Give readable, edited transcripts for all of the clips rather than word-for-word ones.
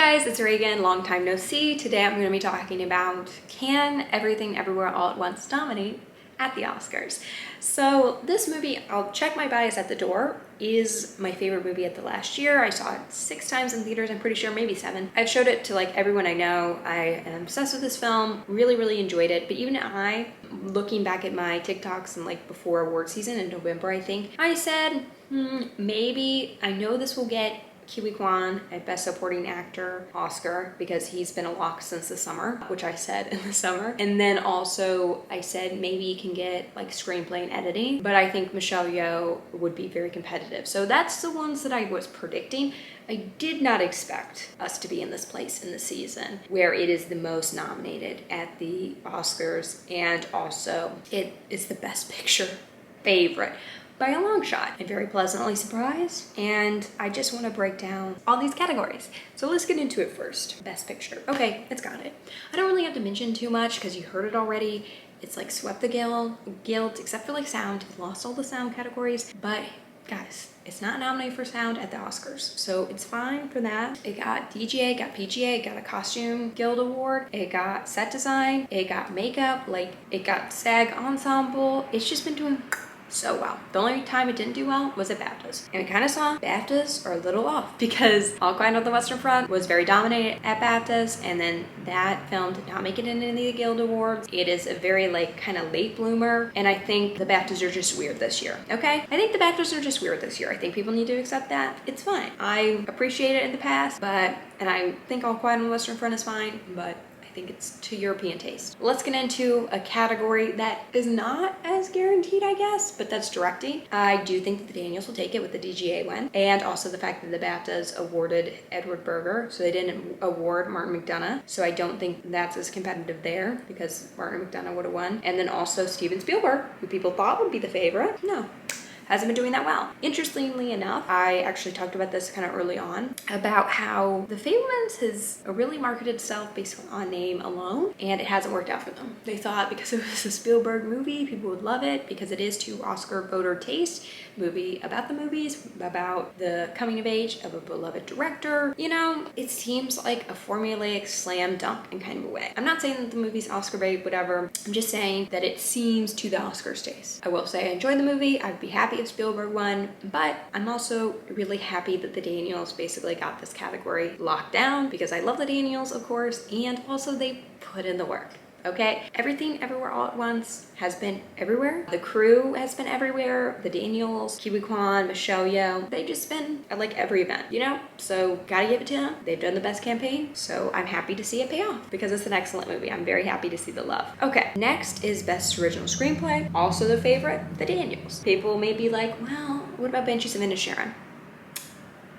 guys, it's Reagan, long time no see. Today I'm going to be talking about can Everything Everywhere All at Once dominate at the Oscars? So this movie, I'll check my bias at the door, is my favorite movie of the last year. I saw it 6 times in theaters, I'm pretty sure, maybe 7. I've showed it to like everyone I know. I am obsessed with this film, really enjoyed it. But even I, looking back at my TikToks and like before award season in November, I think, I said, maybe I know this will get Kiwi Kwan a Best Supporting Actor Oscar because he's been a lock since the summer, which I said in the summer. And then also I said maybe he can get like screenplay and editing, but I think Michelle Yeoh would be very competitive. So that's the ones that I was predicting. I did not expect us to be in this place in the season where it is the most nominated at the Oscars, and also it is the Best Picture favorite by a long shot. I'm very pleasantly surprised, and I just want to break down all these categories. So let's get into it first. Best Picture. Okay, it's got it. I don't really have to mention too much because you heard it already. It's like swept the guild except for like sound. It lost all the sound categories, but guys, it's not nominated for sound at the Oscars, so it's fine for that. It got DGA, got PGA, it got a Costume Guild Award, it got set design, it got makeup, like it got SAG Ensemble. It's just been doing so well. The only time it didn't do well was at BAFTAs. And we kind of saw BAFTAs are a little off because All Quiet on the Western Front was very dominated at BAFTAs, and then that film did not make it into any of the Guild Awards. It is a very like kind of late bloomer, and I think the BAFTAs are just weird this year, okay? I think the BAFTAs are just weird this year. I think people need to accept that. It's fine. I appreciate it in the past, and I think All Quiet on the Western Front is fine, but I think it's to European taste. Let's get into a category that is not as guaranteed, I guess, but that's directing. I do think that the Daniels will take it with the DGA win, and also the fact that the BAFTAs awarded Edward Berger, so they didn't award Martin McDonagh, so I don't think that's as competitive there because Martin McDonagh would have won. And then also Steven Spielberg, who people thought would be the favorite. No, hasn't been doing that well. Interestingly enough, I actually talked about this kind of early on about how The Fabelmans has really marketed itself based on name alone, and it hasn't worked out for them. They thought because it was a Spielberg movie, people would love it because it is to Oscar voter taste, movie about the movies, about the coming of age of a beloved director. You know, it seems like a formulaic slam dunk in kind of a way. I'm not saying that the movie's Oscar bait, whatever. I'm just saying that it seems to the Oscars taste. I will say I enjoyed the movie. I'd be happy if Spielberg won, but I'm also really happy that the Daniels basically got this category locked down because I love the Daniels, of course, and also they put in the work. Okay, Everything Everywhere All at Once has been everywhere. The crew has been everywhere. The Daniels, Kiwi Kwan, Michelle Yeoh, they've just been at like every event, you know? So gotta give it to them. They've done the best campaign, so I'm happy to see it pay off because it's an excellent movie. I'm very happy to see the love. Okay, next is Best Original Screenplay. Also the favorite, the Daniels. People may be like, well, what about Banshees of Inisherin?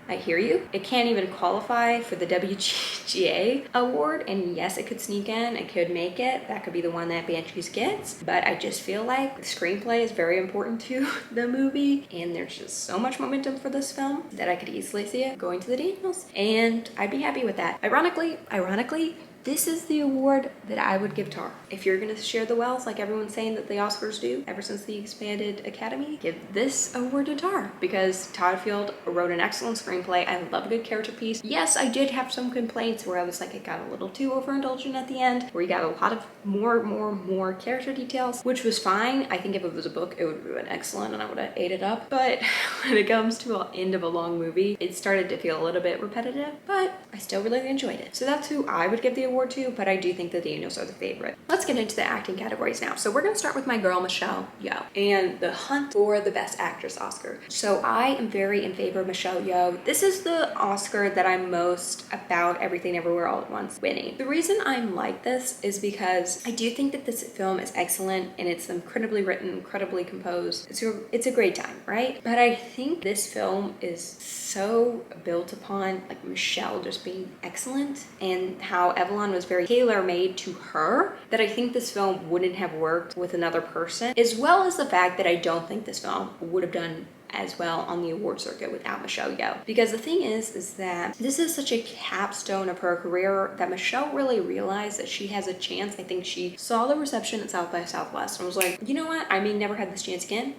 I hear you. It can't even qualify for the WGA award, and yes, it could sneak in, it could make it. That could be the one that Banshees gets, but I just feel like the screenplay is very important to the movie, and there's just so much momentum for this film that I could easily see it going to the Daniels, and I'd be happy with that. Ironically, this is the award that I would give Tar. If you're gonna share the wealth like everyone's saying that the Oscars do ever since the expanded Academy, give this award to Tar because Todd Field wrote an excellent screenplay. I love a good character piece. Yes, I did have some complaints where I was like, it got a little too overindulgent at the end, where you got a lot of more character details, which was fine. I think if it was a book, it would have been excellent and I would have ate it up. But when it comes to the end of a long movie, it started to feel a little bit repetitive, but I still really enjoyed it. So that's who I would give the award to, but I do think the Daniels are the favorite. Let's get into the acting categories now. So we're gonna start with my girl Michelle Yeoh and the hunt for the Best Actress Oscar. So I am very in favor of Michelle Yeoh. This is the Oscar that I'm most about Everything Everywhere All at Once winning. The reason I'm like this is because I do think that this film is excellent and it's incredibly written, incredibly composed. It's a great time, right? But I think this film is so built upon like Michelle just being excellent and how Evelyn was very tailor-made to her that I think this film wouldn't have worked with another person, as well as the fact that I don't think this film would have done as well on the award circuit without Michelle Yeoh. Because the thing is that this is such a capstone of her career that Michelle really realized that she has a chance. I think she saw the reception at South by Southwest and was like, you know what? I may never have this chance again.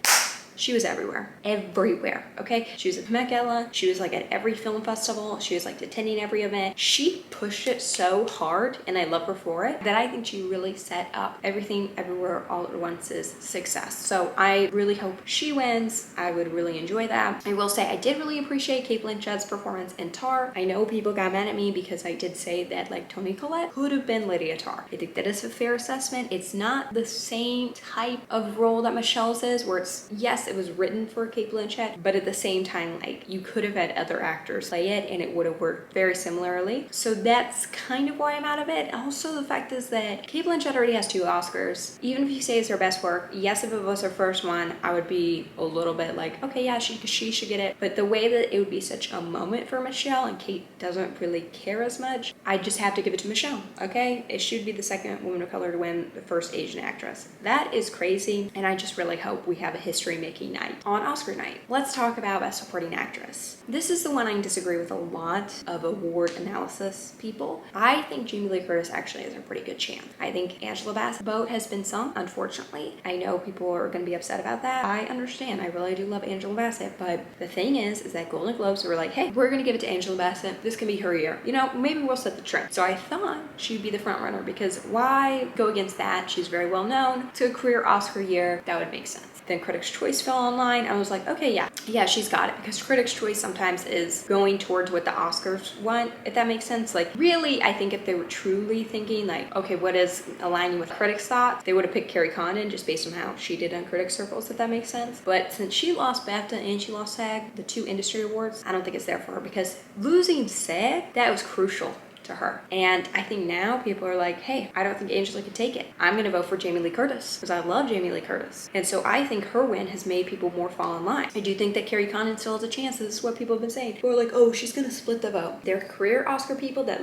She was everywhere. Everywhere, okay? She was at Met Gala. She was like at every film festival. She was like attending every event. She pushed it so hard, and I love her for it, that I think she really set up Everything Everywhere All at Once's success. So I really hope she wins. I would really enjoy that. I will say I did really appreciate Cate Blanchett's performance in Tar. I know people got mad at me because I did say that like Toni Collette could have been Lydia Tar. I think that is a fair assessment. It's not the same type of role that Michelle's is, where it's, yes, it was written for Cate Blanchett, but at the same time, like, you could have had other actors play it and it would have worked very similarly. So that's kind of why I'm out of it. Also, the fact is that Cate Blanchett already has 2 Oscars. Even if you say it's her best work, yes, if it was her first one, I would be a little bit like, okay, yeah, she should get it. But the way that it would be such a moment for Michelle, and Kate doesn't really care as much, I just have to give it to Michelle, okay? It should be the second woman of color to win the first Asian actress. That is crazy, and I just really hope we have a history-making night on Oscar night. Let's talk about Best Supporting Actress. This is the one I disagree with a lot of award analysis people. I think Jamie Lee Curtis actually has a pretty good chance. I think Angela Bassett's boat has been sunk, unfortunately. I know people are going to be upset about that. I understand. I really do love Angela Bassett, but the thing is that Golden Globes were like, hey, we're going to give it to Angela Bassett. This can be her year. You know, maybe we'll set the trend. So I thought she'd be the front runner, because why go against that? She's very well known. To a career Oscar year, that would make sense. Then Critics' Choice fell online. I was like, okay, yeah, she's got it, because Critics' Choice sometimes is going towards what the Oscars want, if that makes sense. Like, really, I think if they were truly thinking like, okay, what is aligning with critics' thoughts, they would have picked Carrie Condon just based on how she did on critics' circles, if that makes sense. But since she lost BAFTA and she lost SAG, the 2 industry awards, I don't think it's there for her, because losing SAG, that was crucial to her. And I think now people are like, hey, I don't think Angela could take it. I'm gonna vote for Jamie Lee Curtis, because I love Jamie Lee Curtis. And so I think her win has made people more fall in line. I do think that Carrie Condon still has a chance. This is what people have been saying. People are like, oh, she's gonna split the vote. They're career Oscar people that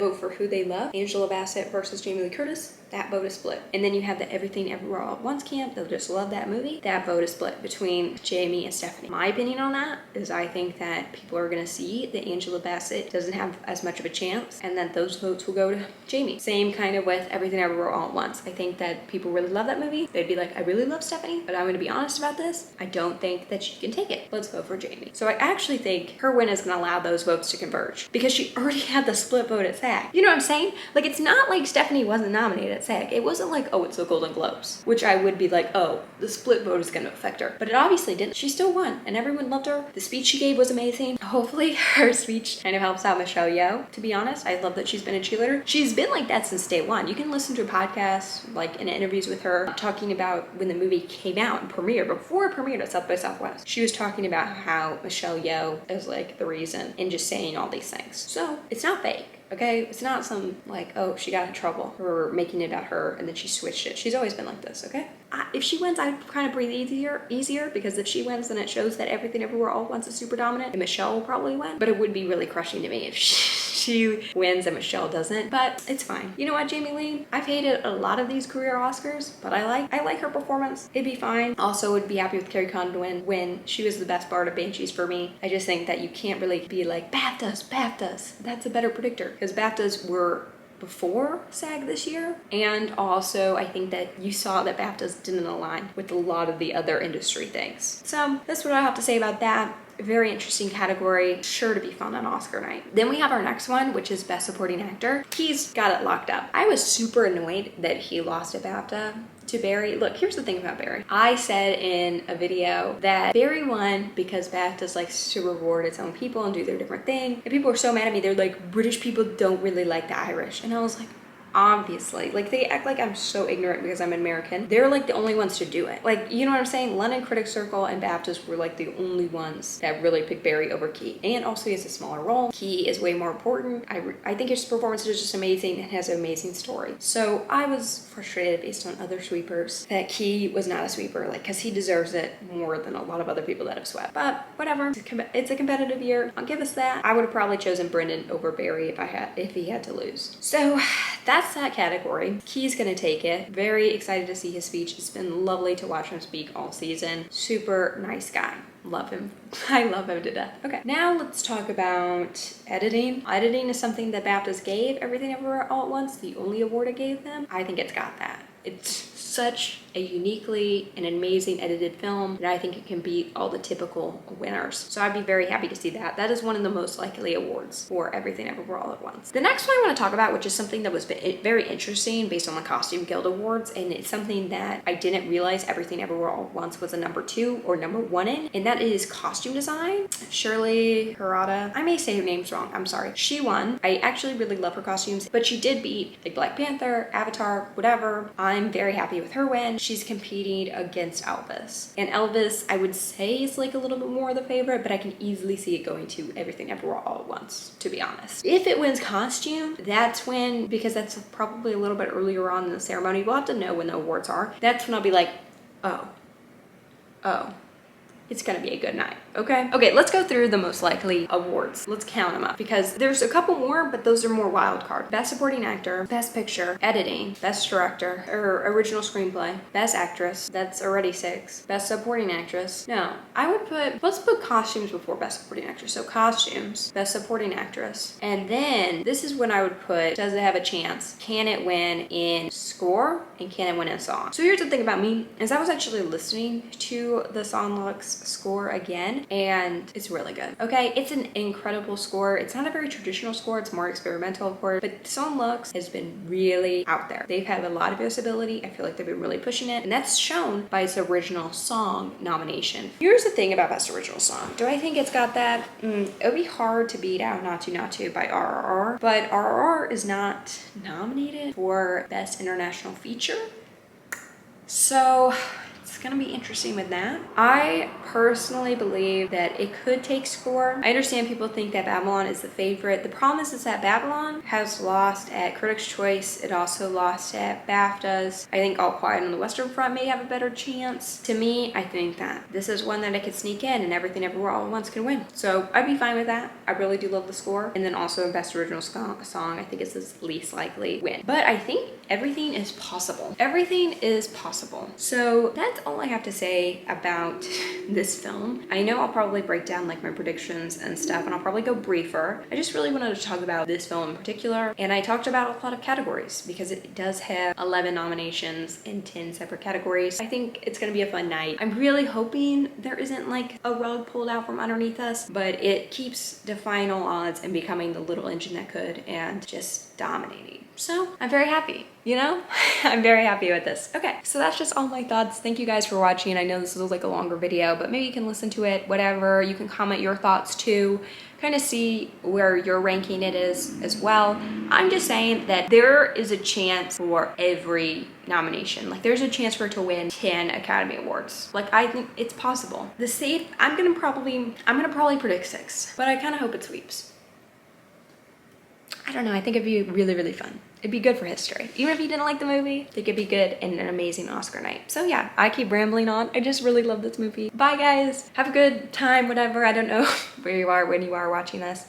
vote for who they love. Angela Bassett versus Jamie Lee Curtis, that vote is split. And then you have the Everything Everywhere All at Once camp. They'll just love that movie. That vote is split between Jamie and Stephanie. My opinion on that is I think that people are gonna see that Angela Bassett doesn't have as much of a chance, and that those votes will go to Jamie. Same kind of with Everything Everywhere All at Once. I think that people really love that movie. They'd be like, I really love Stephanie, but I'm gonna be honest about this. I don't think that she can take it. Let's vote for Jamie. So I actually think her win is gonna allow those votes to converge, because she already had the split vote at SAG. You know what I'm saying? Like, it's not like Stephanie wasn't nominated at SAG. It wasn't like, oh, it's the Golden Globes, which I would be like, oh, the split vote is gonna affect her. But it obviously didn't. She still won, and everyone loved her. The speech she gave was amazing. Hopefully her speech kind of helps out Michelle Yeoh. To be honest, I love that she's been a cheerleader. She's been like that since day one. You can listen to podcasts, like in interviews with her, talking about when the movie came out and premiered, before it premiered at South by Southwest. She was talking about how Michelle Yeoh is like the reason, and just saying all these things. So it's not fake. Okay, it's not some like, oh, she got in trouble for making it about her and then she switched it. She's always been like this, okay? If she wins, I'd kind of breathe easier, because if she wins, then it shows that Everything Everywhere All at Once is super dominant, and Michelle will probably win. But it would be really crushing to me if she wins and Michelle doesn't. But it's fine. You know what, Jamie Lee? I've hated a lot of these career Oscars, but I like her performance. It'd be fine. Also, would be happy with Carrie Condon to win when she was the best part of Banshees for me. I just think that you can't really be like, BAFTAs. That's a better predictor, because BAFTAs were before SAG this year. And also, I think that you saw that BAFTAs didn't align with a lot of the other industry things. So that's what I have to say about that. Very interesting category, sure to be fun on Oscar night. Then we have our next one, which is Best Supporting Actor. He's got it locked up. I was super annoyed that he lost a BAFTA to Barry. Look, here's the thing about Barry. I said in a video that Barry won because BAFTAs likes to reward its own people and do their different thing. And people were so mad at me. They're like, British people don't really like the Irish. And I was like, obviously, like, they act like I'm so ignorant because I'm American. They're like the only ones to do it. Like, you know what I'm saying? London Critics Circle and BAFTAs were like the only ones that really picked Barry over Key. And also he has a smaller role. Key is way more important. I think his performance is just amazing and has an amazing story. So I was frustrated based on other sweepers that Key was not a sweeper, like, because he deserves it more than a lot of other people that have swept. But whatever, it's a competitive year. I'll give us that. I would have probably chosen Brendan over Barry if he had to lose. So that's that category. Key's gonna take it. Very excited to see his speech. It's been lovely to watch him speak all season. Super nice guy. Love him. I love him to death. Okay, now let's talk about editing. Editing is something that BAFTAs gave Everything Everywhere All at Once, the only award it gave them. I think it's got that. It's such a uniquely and amazing edited film, and I think it can beat all the typical winners. So I'd be very happy to see that. That is one of the most likely awards for Everything Everywhere All at Once. The next one I want to talk about, which is something that was very interesting based on the Costume Guild Awards, and it's something that I didn't realize Everything Everywhere All at Once was a number 2 or number 1 in, and that is costume design. Shirley Harada, I may say her name's wrong, I'm sorry. She won. I actually really love her costumes, but she did beat like Black Panther, Avatar, whatever. I'm very happy with her win. She's competing against Elvis, and Elvis I would say is like a little bit more of the favorite, but I can easily see it going to Everything Everywhere All at Once, to be honest. If it wins costume, that's when, because that's probably a little bit earlier on in the ceremony, we'll have to know when the awards are. That's when I'll be like, oh, it's gonna be a good night, okay? Okay, let's go through the most likely awards. Let's count them up because there's a couple more, but those are more wild card. Best Supporting Actor, Best Picture, Editing, Best Director, or Original Screenplay, Best Actress, that's already 6. Best Supporting Actress, no. I would put, let's put Costumes before Best Supporting Actress. So Costumes, Best Supporting Actress. And then, this is when I would put, does it have a chance? Can it win in Score? And can it win in Song? So here's the thing about me, is I was actually listening to the Songlux score again, and it's really good. Okay, it's an incredible score. It's not a very traditional score, it's more experimental, of course, but Songlux has been really out there. They've had a lot of visibility. I feel like they've been really pushing it, and that's shown by its original song nomination. Here's the thing about Best Original Song. Do I think it's got that? It would be hard to beat out Not To by RRR, but RRR is not nominated for Best International Feature. So it's gonna be interesting with that. I personally believe that it could take Score. I understand people think that Babylon is the favorite. The problem is that Babylon has lost at Critics' Choice. It also lost at BAFTAs. I think All Quiet on the Western Front may have a better chance. To me, I think that this is one that it could sneak in, and Everything Everywhere All at Once can win. So I'd be fine with that. I really do love the score. And then also Best Original Song, I think is the least likely win. But I think everything is possible. Everything is possible. So that's all I have to say about this film. I know I'll probably break down like my predictions and stuff, and I'll probably go briefer. I just really wanted to talk about this film in particular, and I talked about a lot of categories because it does have 11 nominations in 10 separate categories. I think it's gonna be a fun night. I'm really hoping there isn't like a rug pulled out from underneath us, but it keeps defying all odds and becoming the little engine that could and just dominating. So I'm very happy, you know? I'm very happy with this. Okay, so that's just all my thoughts. Thank you guys for watching. I know this is like a longer video, but maybe you can listen to it, whatever. You can comment your thoughts too, kind of see where you're ranking it is as well. I'm just saying that there is a chance for every nomination. Like there's a chance for it to win 10 Academy Awards. Like I think it's possible. The safe, I'm gonna probably predict 6, but I kind of hope it sweeps. I don't know, I think it'd be really, really fun. It'd be good for history. Even if you didn't like the movie, I think it'd be good and an amazing Oscar night. So yeah, I keep rambling on. I just really love this movie. Bye guys, have a good time, whatever. I don't know where you are, when you are watching this.